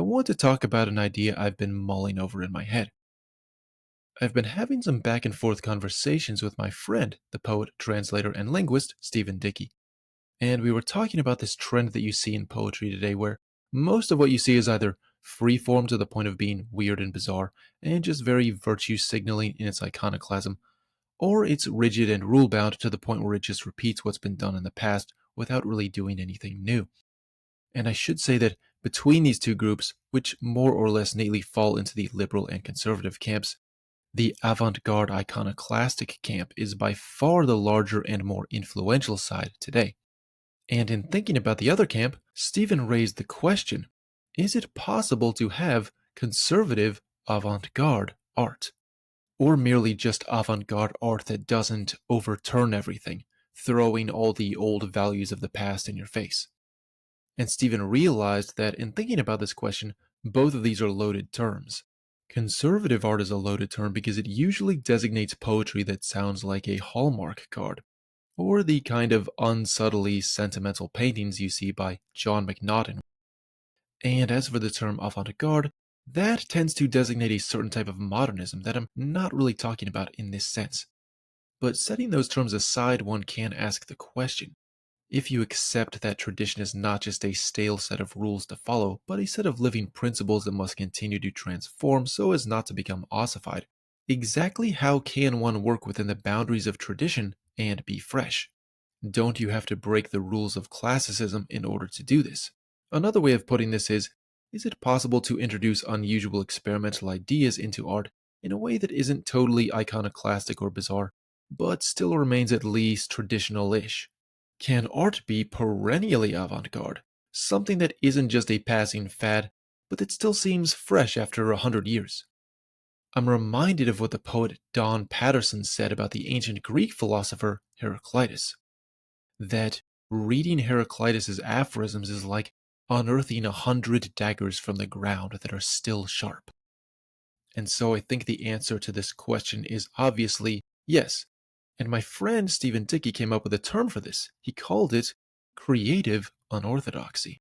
want to talk about an idea I've been mulling over in my head. I've been having some back and forth conversations with my friend, the poet, translator, and linguist, Stephen Dickey. And we were talking about this trend that you see in poetry today where most of what you see is either freeform to the point of being weird and bizarre and just very virtue signaling in its iconoclasm, or it's rigid and rule-bound to the point where it just repeats what's been done in the past without really doing anything new. And I should say that between these two groups, which more or less neatly fall into the liberal and conservative camps, the avant-garde iconoclastic camp is by far the larger and more influential side today. And in thinking about the other camp, Stephen raised the question, is it possible to have conservative avant-garde art? Or merely just avant-garde art that doesn't overturn everything, throwing all the old values of the past in your face? And Stephen realized that in thinking about this question, both of these are loaded terms. Conservative art is a loaded term because it usually designates poetry that sounds like a Hallmark card, or the kind of unsubtly sentimental paintings you see by John McNaughton. And as for the term avant-garde, that tends to designate a certain type of modernism that I'm not really talking about in this sense. But setting those terms aside, one can ask the question, if you accept that tradition is not just a stale set of rules to follow, but a set of living principles that must continue to transform so as not to become ossified, exactly how can one work within the boundaries of tradition and be fresh? Don't you have to break the rules of classicism in order to do this? Another way of putting this is it possible to introduce unusual experimental ideas into art in a way that isn't totally iconoclastic or bizarre, but still remains at least traditional-ish? Can art be perennially avant-garde, something that isn't just a passing fad, but that still seems fresh after 100 years? I'm reminded of what the poet Don Patterson said about the ancient Greek philosopher Heraclitus, that reading Heraclitus's aphorisms is like unearthing 100 daggers from the ground that are still sharp. And so I think the answer to this question is obviously yes. And my friend Stephen Dickey came up with a term for this. He called it creative unorthodoxy.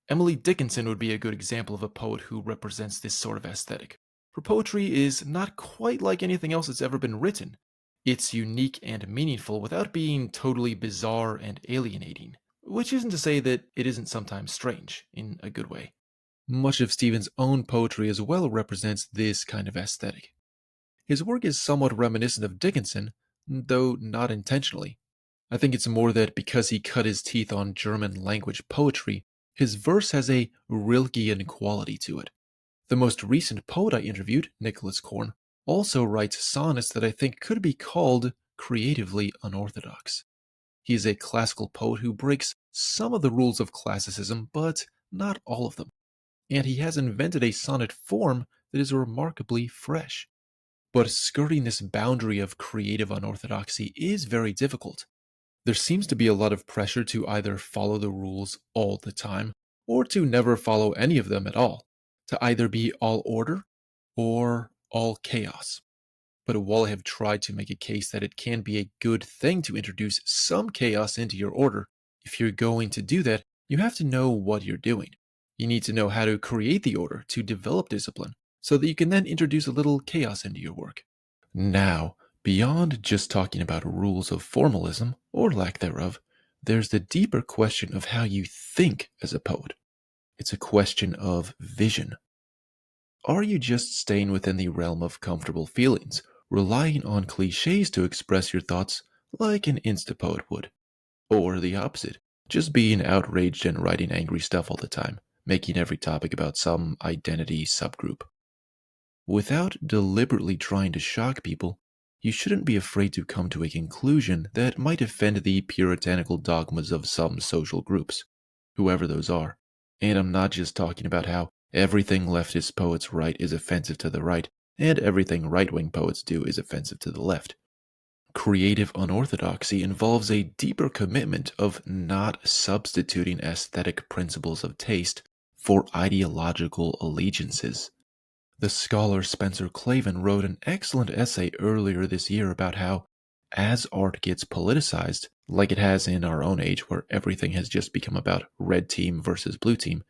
Emily Dickinson would be a good example of a poet who represents this sort of aesthetic. Her poetry is not quite like anything else that's ever been written. It's unique and meaningful without being totally bizarre and alienating, which isn't to say that it isn't sometimes strange, in a good way. Much of Stephen's own poetry as well represents this kind of aesthetic. His work is somewhat reminiscent of Dickinson, though not intentionally. I think it's more that because he cut his teeth on German language poetry, his verse has a Rilkean quality to it. The most recent poet I interviewed, Nicholas Korn, also writes sonnets that I think could be called creatively unorthodox. He is a classical poet who breaks some of the rules of classicism, but not all of them. And he has invented a sonnet form that is remarkably fresh. But skirting this boundary of creative unorthodoxy is very difficult. There seems to be a lot of pressure to either follow the rules all the time, or to never follow any of them at all, to either be all order or all chaos. But while I have tried to make a case that it can be a good thing to introduce some chaos into your order, if you're going to do that, you have to know what you're doing. You need to know how to create the order, to develop discipline, so that you can then introduce a little chaos into your work. Now, beyond just talking about rules of formalism, or lack thereof, there's the deeper question of how you think as a poet. It's a question of vision. Are you just staying within the realm of comfortable feelings, relying on cliches to express your thoughts like an Insta-poet would? Or the opposite, just being outraged and writing angry stuff all the time, making every topic about some identity subgroup? Without deliberately trying to shock people, you shouldn't be afraid to come to a conclusion that might offend the puritanical dogmas of some social groups, whoever those are. And I'm not just talking about how everything leftist poets write is offensive to the right, and everything right-wing poets do is offensive to the left. Creative unorthodoxy involves a deeper commitment of not substituting aesthetic principles of taste for ideological allegiances. The scholar Spencer Clavin wrote an excellent essay earlier this year about how, as art gets politicized, like it has in our own age where everything has just become about red team versus blue team,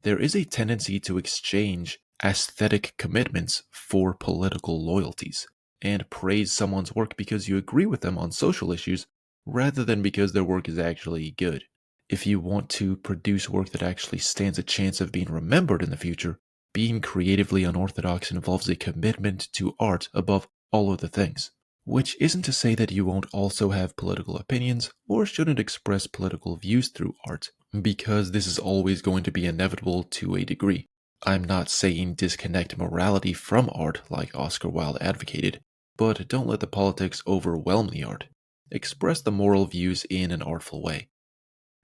there is a tendency to exchange aesthetic commitments for political loyalties, and praise someone's work because you agree with them on social issues rather than because their work is actually good. If you want to produce work that actually stands a chance of being remembered in the future, being creatively unorthodox involves a commitment to art above all other things. Which isn't to say that you won't also have political opinions or shouldn't express political views through art, because this is always going to be inevitable to a degree. I'm not saying disconnect morality from art like Oscar Wilde advocated, but don't let the politics overwhelm the art. Express the moral views in an artful way.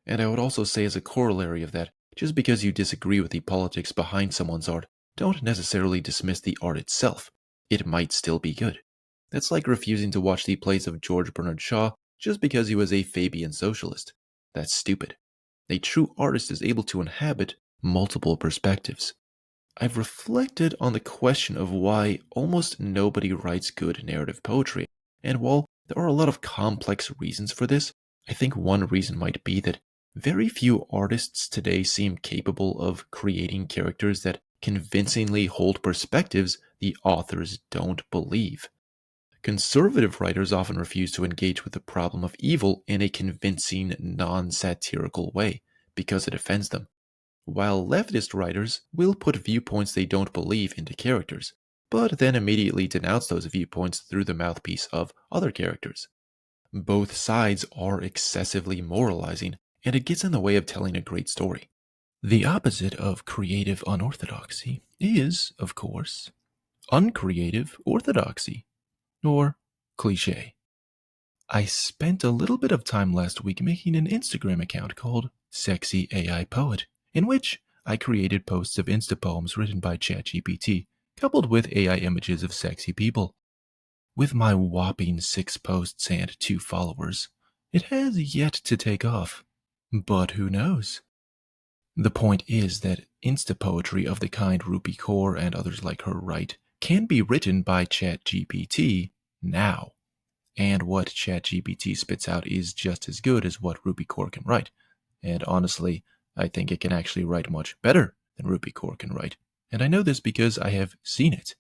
And I would also say as a corollary of that, just because you disagree with the politics behind someone's art, don't necessarily dismiss the art itself. It might still be good. That's like refusing to watch the plays of George Bernard Shaw just because he was a Fabian socialist. That's stupid. A true artist is able to inhabit multiple perspectives. I've reflected on the question of why almost nobody writes good narrative poetry, and while there are a lot of complex reasons for this, I think one reason might be that very few artists today seem capable of creating characters that convincingly hold perspectives the authors don't believe. Conservative writers often refuse to engage with the problem of evil in a convincing, non-satirical way because it offends them, while leftist writers will put viewpoints they don't believe into characters, but then immediately denounce those viewpoints through the mouthpiece of other characters. Both sides are excessively moralizing, and it gets in the way of telling a great story. The opposite of creative unorthodoxy is, of course, uncreative orthodoxy, or cliché. I spent a little bit of time last week making an Instagram account called Sexy AI Poet, in which I created posts of Insta poems written by ChatGPT, coupled with AI images of sexy people. With my whopping 6 posts and 2 followers, it has yet to take off. But who knows? The point is that Insta poetry of the kind 𝐕𝐈𝐃𝐄 and others like her write can be written by ChatGPT now. And what ChatGPT spits out is just as good as what 𝐕𝐈𝐃𝐄 can write. And honestly, I think it can actually write much better than 𝐕𝐈𝐃𝐄 can write. And I know this because I have seen it.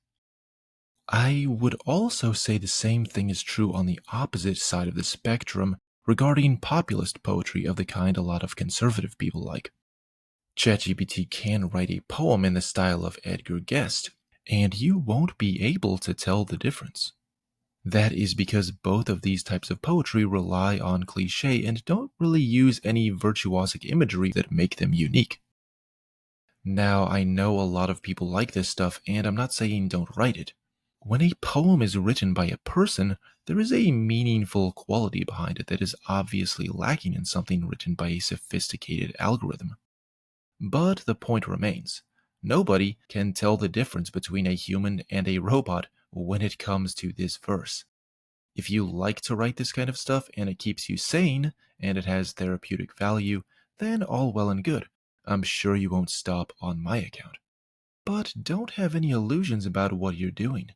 I would also say the same thing is true on the opposite side of the spectrum regarding populist poetry of the kind a lot of conservative people like. ChatGPT can write a poem in the style of Edgar Guest, and you won't be able to tell the difference. That is because both of these types of poetry rely on cliché and don't really use any virtuosic imagery that make them unique. Now, I know a lot of people like this stuff, and I'm not saying don't write it. When a poem is written by a person, there is a meaningful quality behind it that is obviously lacking in something written by a sophisticated algorithm. But the point remains. Nobody can tell the difference between a human and a robot when it comes to this verse. If you like to write this kind of stuff and it keeps you sane and it has therapeutic value, then all well and good. I'm sure you won't stop on my account. But don't have any illusions about what you're doing.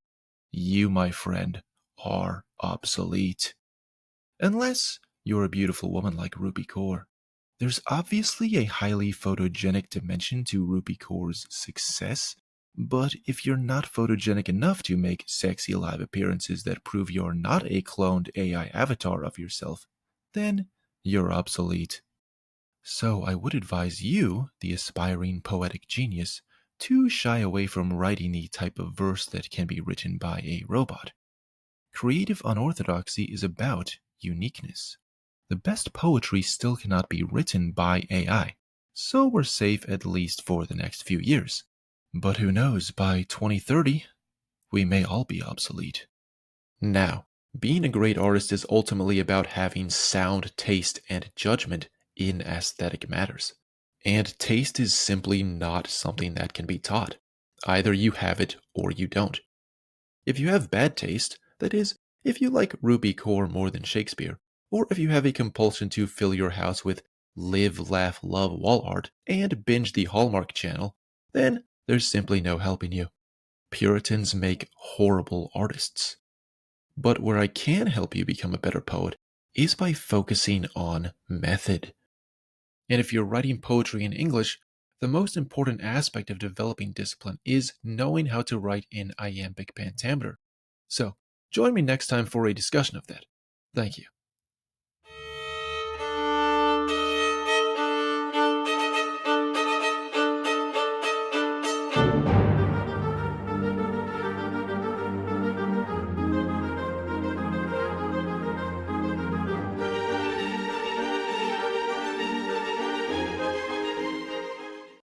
You, my friend, are obsolete. Unless you're a beautiful woman like 𝐕𝐈𝐃𝐄. There's obviously a highly photogenic dimension to 𝐕𝐈𝐃𝐄's success, but if you're not photogenic enough to make sexy live appearances that prove you're not a cloned AI avatar of yourself, then you're obsolete. So I would advise you, the aspiring poetic genius, to shy away from writing the type of verse that can be written by a robot. Creative unorthodoxy is about uniqueness. The best poetry still cannot be written by AI, so we're safe at least for the next few years. But who knows, by 2030, we may all be obsolete. Now, being a great artist is ultimately about having sound taste and judgment in aesthetic matters. And taste is simply not something that can be taught. Either you have it or you don't. If you have bad taste, that is, if you like 𝐕𝐈𝐃𝐄 more than Shakespeare, or if you have a compulsion to fill your house with live, laugh, love wall art and binge the Hallmark Channel, then there's simply no helping you. Puritans make horrible artists. But where I can help you become a better poet is by focusing on method. And if you're writing poetry in English, the most important aspect of developing discipline is knowing how to write in iambic pentameter. So, join me next time for a discussion of that. Thank you.